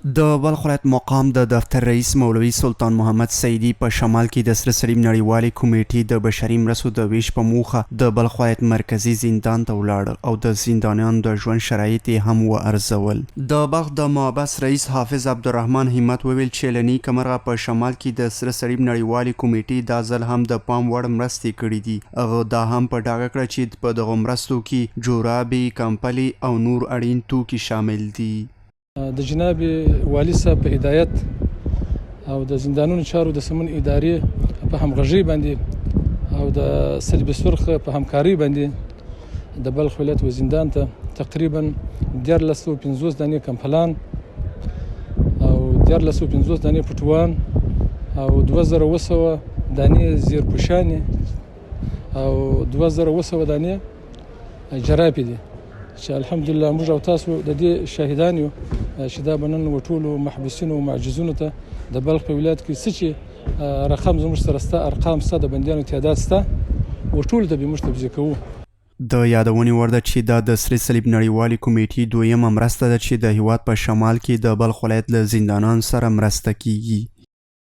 د بلخ ولایت مقام د دفتر رئیس مولوي سلطان محمد سیدی په شمال کې د سره صلیب نړیوالې کمیټې د بشري مرستو د ویش په موخه د بلخ ولایت مرکزی زندان ته ولاړ او د زندانیانو د ژوند شرایط یې هم وارزول. د بلخ د محبس رئیس حافظ عبدالرحمن همت وویل چې له نیکه مرغه په شمال کې د سره صلیب نړیوالې کمیټې دا ځل هم د پام وړ مرستې کړي دي. هغه دا هم په ډاګه کړه چې په دغو مرستو کې جورابې، کمپلې او نور اړین توکي شامل دي. د جناب والي صاحب په هدایت او د زندانونو چارو د سمون ادارې په همغږۍ باندې او د صلیب سرخ په همکارۍ باندې د بلخ ولایت و زندان ته تقریبا 1450 دانې کمپلان او 1450 دانې پټوان او 2200 دانې زیرپوشانې او 2200 دانې جرابې دي چې الحمدلله موږ او تاسو د دې شاهدان یو چې دا به نن ټولو محبوسینو او معجزونو ته د بلخ په ولایت کې څه چې رقم زموږ سره شته، ارقام شته، د بندیانو تعداد شته، ورټولو ته به موږ توضیح کوو. د یادونې وړ ده چې دا د سره صلیب نړیوالې کمیټې دویمه مرسته ده چې د هیواد په شمال کې د بلخ ولایت له زندانیانو سره مرسته کیږي.